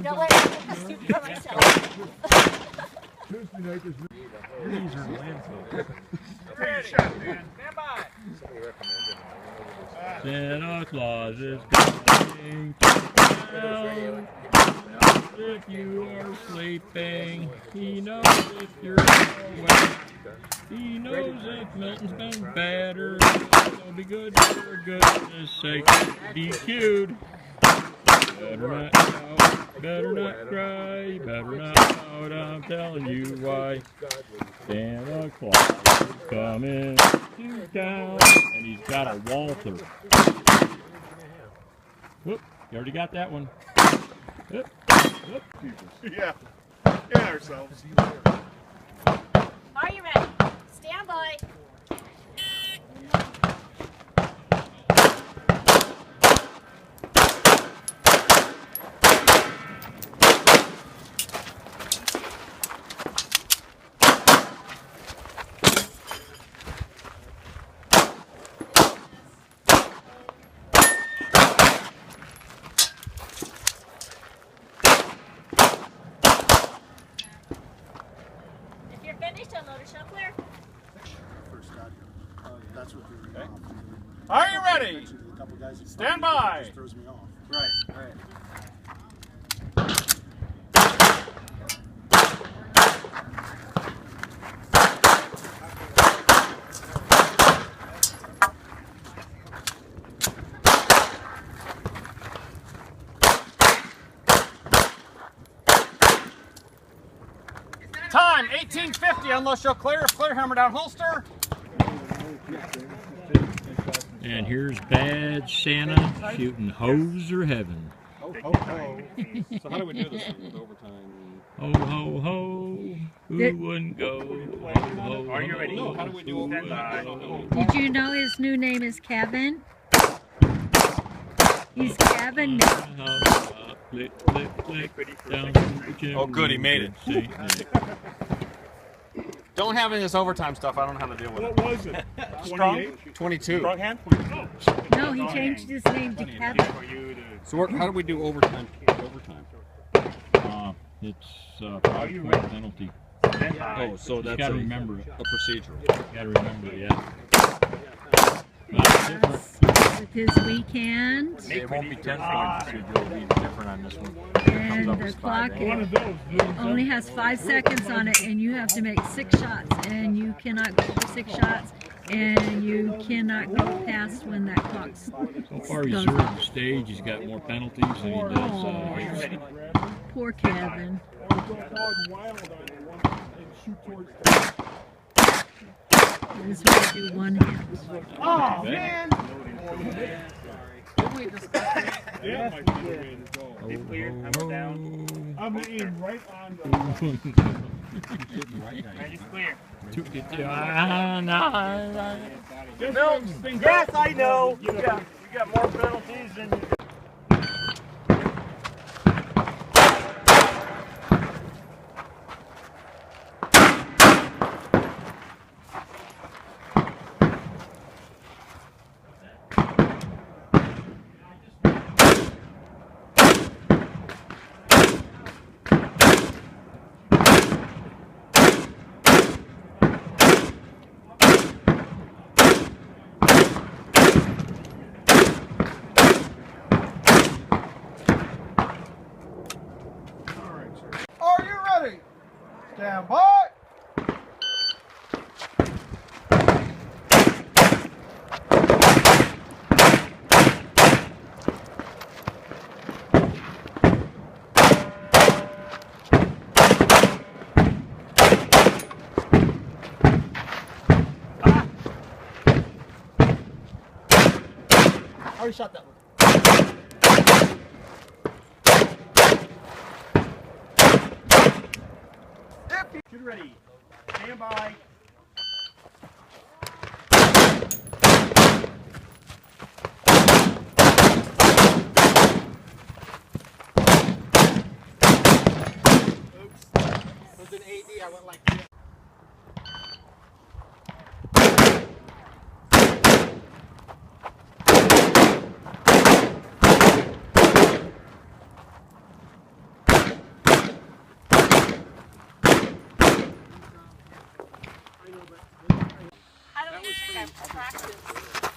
don't let me get the soup for myself. These are landfill. Ready. Stand by. Santa Claus is coming to town. If you are sleeping, he knows if you're awake. He knows if Milton's been better. So be good for goodness sake. DQ'd. Better not shout, better not cry, better not pout, I'm telling you why. Santa Claus is coming to town, and he's got a Walter. Whoop, you already got that one. Whoop, whoop. Yeah. And ourselves. Are you ready? Stand by. If you're finished, unload a shuffler. That's what Okay. Are you ready? Stand by. throws me off. Right. Time 1850. Unless you'll clear. Clear, hammer down, holster. And here's Bad Santa shooting hose or heaven. Oh, ho, ho. So how do we do this with overtime? Ho, ho, ho, who wouldn't go? Ho, ho, Are you ready? ho, No, how do we do who overtime? Did you know his new name is Kevin? He's Kevin now. Click, click, click, down to the chimney. Oh, good, he made it. Saint Nick. Don't have any of this overtime stuff. I don't know how to deal with it. What was it? Strong? 22. Strong hand? No, he changed his name to Kevin. So how do we do overtime? It's probably a penalty. Oh, so You that's gotta remember it. a procedure. You gotta remember it, yeah. That's different. With his weekend, It won't be 10 points. It'll be different on this one. and the clock only has 5 seconds on it, and you have to make 6 shots, and you cannot go for 6 shots, and you cannot go past when that clock So far, he's third the stage. He's got more penalties than he does. Poor Kevin. This way do one hand. Oh, man! Yeah, might be the way to go. Be clear, hammer down. I'm aiming right on the... He's clear. Yes, I know. You got more penalties than you... Are you ready? Stand by. I already shot that one. Get ready. Stand by. Oops. Was an AD, I went like this. I don't even think I've practiced.